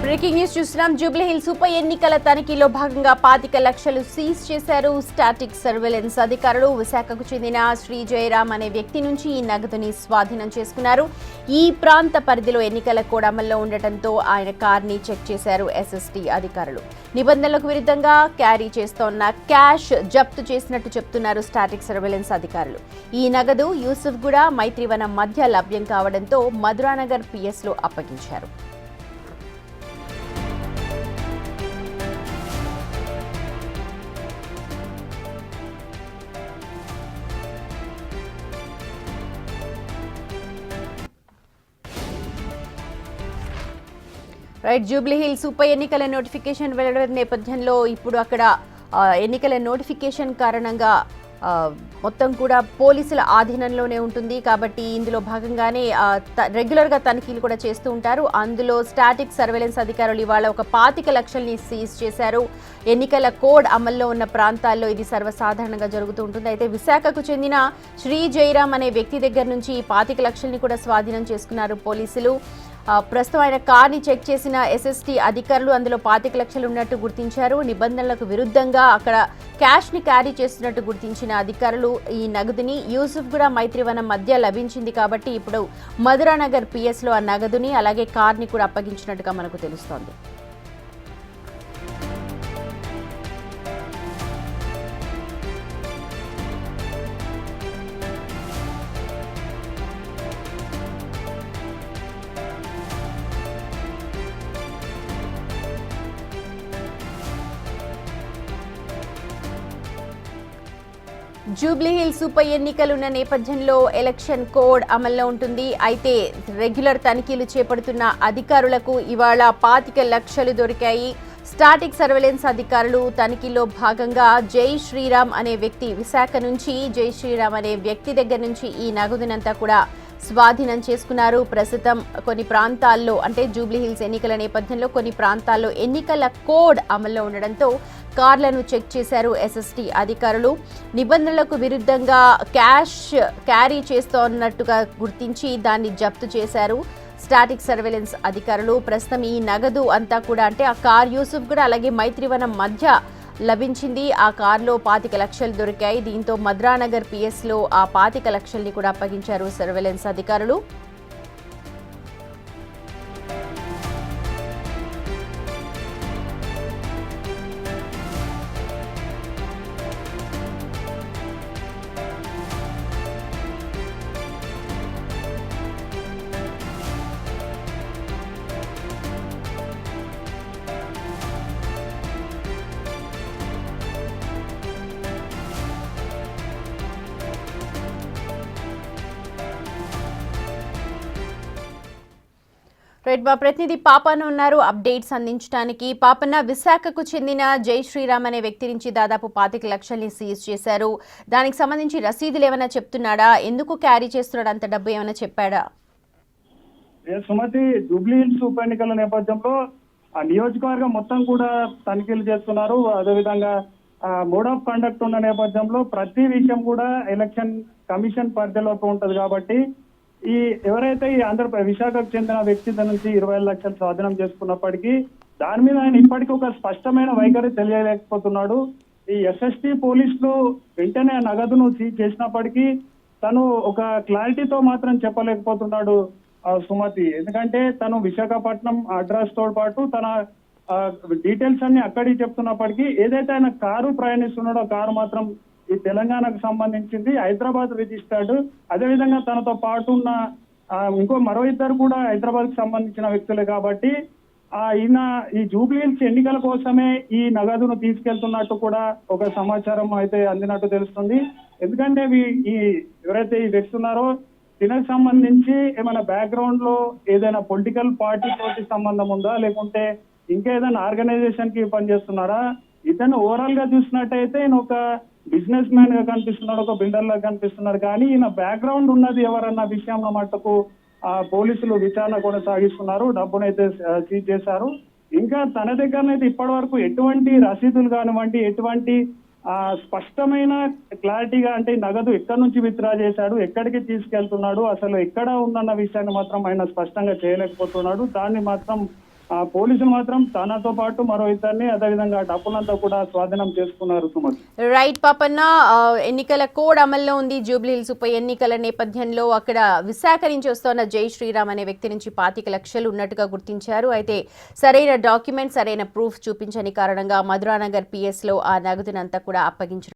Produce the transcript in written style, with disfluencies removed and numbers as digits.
Breaking news చూస్తున్నాం. జూబ్లీహిల్స్ ఉప ఎన్నికల తనిఖీలో భాగంగా 25 లక్షలు సీజ్ చేశారు స్టాటిక్ సర్వేలెన్స్ అధికారులు. విశాఖకు చెందిన శ్రీ జయరాం అనే వ్యక్తి నుంచి ఈ నగదుని స్వాధీనం చేసుకున్నారు. ఈ ప్రాంత పరిధిలో ఎన్నికల కోడ్ అమల్లో ఉండటంతో ఆయన కార్ని చెక్ చేశారు ఎస్ఎస్టీ అధికారులు. నిబంధనలకు విరుద్ధంగా క్యారీ చేస్తోన్న క్యాష్ జప్తు చేసినట్టు చెప్తున్నారు స్టాటిక్ సర్వేలెన్స్ అధికారులు. ఈ నగదు యూసుఫ్గూడ మైత్రివనం మధ్య లభ్యం కావడంతో మధురానగర్ పిఎస్లో అప్పగించారు. రైట్, జూబ్లీహిల్స్ ఉప ఎన్నికల నోటిఫికేషన్ వెలువడిన నేపథ్యంలో ఇప్పుడు అక్కడ ఎన్నికల నోటిఫికేషన్ కారణంగా మొత్తం కూడా పోలీసుల ఆధీనంలోనే ఉంటుంది. కాబట్టి ఇందులో భాగంగానే రెగ్యులర్గా తనిఖీలు కూడా చేస్తూ ఉంటారు. అందులో స్టాటిక్ సర్వేలెన్స్ అధికారులు ఇవాళ ఒక 25 లక్షల్ని సీజ్ చేశారు. ఎన్నికల కోడ్ అమల్లో ఉన్న ప్రాంతాల్లో ఇది సర్వసాధారణంగా జరుగుతూ ఉంటుంది. అయితే విశాఖకు చెందిన శ్రీ జయరాం అనే వ్యక్తి దగ్గర నుంచి 25 లక్షల్ని కూడా స్వాధీనం చేసుకున్నారు పోలీసులు. ప్రస్తుతం ఆయన కార్ని చెక్ చేసిన ఎస్ఎస్టీ అధికారులు అందులో 25 లక్షలు ఉన్నట్టు గుర్తించారు. నిబంధనలకు విరుద్ధంగా అక్కడ క్యాష్ని క్యారీ చేస్తున్నట్టు గుర్తించిన అధికారులు ఈ నగదుని యూసుఫ్గూడ మైత్రివనం మధ్య లభించింది కాబట్టి ఇప్పుడు మధురానగర్ పిఎస్లో ఆ నగదుని అలాగే కార్ని కూడా అప్పగించినట్టుగా మనకు తెలుస్తోంది. జూబ్లీహిల్స్ ఉప ఎన్నికలున్న నేపథ్యంలో ఎలక్షన్ కోడ్ అమల్లో ఉంటుంది. అయితే రెగ్యులర్ తనిఖీలు చేపడుతున్న అధికారులకు ఇవాళ 25 లక్షలు దొరికాయి. స్టాటిక్ సర్వేలెన్స్ అధికారులు తనిఖీలో భాగంగా జై శ్రీరామ్ అనే వ్యక్తి విశాఖ నుంచి జై శ్రీరామ్ అనే వ్యక్తి దగ్గర నుంచి ఈ నగదునంతా కూడా స్వాధీనం చేసుకున్నారు. ప్రస్తుతం కొన్ని ప్రాంతాల్లో అంటే జూబ్లీహిల్స్ ఎన్నికల నేపథ్యంలో కొన్ని ప్రాంతాల్లో ఎన్నికల కోడ్ అమల్లో ఉండడంతో కార్లను చెక్ చేశారు ఎస్ఎస్టీ అధికారులు. నిబంధనలకు విరుద్ధంగా క్యాష్ క్యారీ చేస్తోన్నట్టుగా గుర్తించి దాన్ని జప్తు చేశారు స్టాటిక్ సర్వేలెన్స్ అధికారులు. ప్రస్తుతం ఈ నగదు అంతా కూడా అంటే ఆ కార్ యూసుఫ్గూడ అలాగే మైత్రివనం మధ్య లభించింది. ఆ కారులో 25 లక్షలు దొరికాయి. దీంతో మధురానగర్ పిఎస్లో ఆ 25 లక్షల్ని కూడా అప్పగించారు సర్వేలెన్స్ అధికారులు. రైట్, మా ప్రతినిధి పాపన్న ఉన్నారు అప్డేట్స్ అందించడానికి. పాపన్న, విశాఖకు చెందిన జై శ్రీరామ్ అనే వ్యక్తి నుంచి దాదాపు 25 లక్షల్ని సీజ్ చేశారు. దానికి సంబంధించి రసీదులు ఏమైనా చెప్తున్నాడా? ఎందుకు క్యారీ చేస్తున్నాడు అంత డబ్బు ఏమైనా చెప్పాడా? సుమతి, జూబ్లీహిల్స్ ఉప ఎన్నికల నేపథ్యంలో ఆ నియోజకవర్గం మొత్తం కూడా తనిఖీలు చేస్తున్నారు. అదేవిధంగా మోడ్ ఆఫ్ కండక్ట్ ఉన్న నేపథ్యంలో ప్రతి విషయం కూడా ఎలక్షన్ కమిషన్ పరిధిలోకి ఉంటది. కాబట్టి ఈ ఎవరైతే ఈ విశాఖకు చెందిన వ్యక్తి నుంచి 25 లక్షలు స్వాధీనం చేసుకున్నప్పటికీ దాని మీద ఆయన ఇప్పటికీ ఒక స్పష్టమైన వైఖరి తెలియలేకపోతున్నాడు. ఈ ఎస్ఎస్టీ పోలీసులు వెంటనే నగదును సీజ్ చేసినప్పటికీ తను ఒక క్లారిటీతో మాత్రం చెప్పలేకపోతున్నాడు సుమతి. ఎందుకంటే తను విశాఖపట్నం అడ్రస్ తో పాటు తన డీటెయిల్స్ అన్ని అక్కడికి చెప్తున్నప్పటికీ ఏదైతే ఆయన కారు ప్రయాణిస్తున్నాడో కారు మాత్రం ఈ తెలంగాణకు సంబంధించింది, హైదరాబాద్ రిజిస్టర్డ్. అదేవిధంగా తనతో పాటు ఉన్న మరో ఇద్దరు కూడా హైదరాబాద్ కు సంబంధించిన వ్యక్తులే. కాబట్టి ఈయన ఈ జూబ్లీహిల్స్ ఎన్నికల కోసమే ఈ నగదును తీసుకెళ్తున్నట్టు కూడా ఒక సమాచారం అయితే అందినట్టు తెలుస్తుంది. ఎందుకంటే ఈ ఎవరైతే ఈ వ్యక్తి ఉన్నారో దీనికి సంబంధించి ఏమైనా బ్యాక్గ్రౌండ్ లో ఏదైనా పొలిటికల్ పార్టీ తోటి సంబంధం ఉందా, లేకుంటే ఇంకేదైనా ఆర్గనైజేషన్ కి పనిచేస్తున్నారా? ఇతను ఓవరాల్ గా చూసినట్టయితే ఈయన ఒక బిజినెస్ మ్యాన్ గా కనిపిస్తున్నాడు, ఒక బిల్డర్ లాగా కనిపిస్తున్నారు. కానీ ఈయన బ్యాక్గ్రౌండ్ ఉన్నది ఎవరన్న విషయంలో మట్టుకు పోలీసులు విచారణ కొనసాగిస్తున్నారు. డబ్బునైతే సీజ్ చేశారు. ఇంకా తన దగ్గరనైతే ఇప్పటి వరకు ఎటువంటి రసీదులు కానివ్వండి, ఎటువంటి స్పష్టమైన క్లారిటీగా అంటే నగదు ఎక్కడి నుంచి విత్డ్రా చేశాడు, ఎక్కడికి తీసుకెళ్తున్నాడు, అసలు ఎక్కడ ఉందన్న విషయాన్ని మాత్రం ఆయన స్పష్టంగా చేయలేకపోతున్నాడు. దాన్ని మాత్రం ఆ పోలీసులు మాత్రం తనతో పాటు మరో ఇద్దరిని అదేవిధంగా డబ్బులంతా కూడా స్వాధీనం చేసుకున్నారు సుమన్. రైట్ పాపన్న, ఎన్నికల కోడ్ అమల్లో ఉంది. జూబ్లీ హిల్స్ ఉప ఎన్నికల నేపథ్యంలో అక్కడ విశాఖ నుంచి వస్తున్న జై శ్రీరామ్ అనే వ్యక్తి నుంచి 25 లక్షలు ఉన్నట్టుగా గుర్తించారు. అయితే సరైన డాక్యుమెంట్, సరైన ప్రూఫ్ చూపించని కారణంగా మధురానగర్ PS లో ఆ నగదునంతా కూడా అప్పగించారు.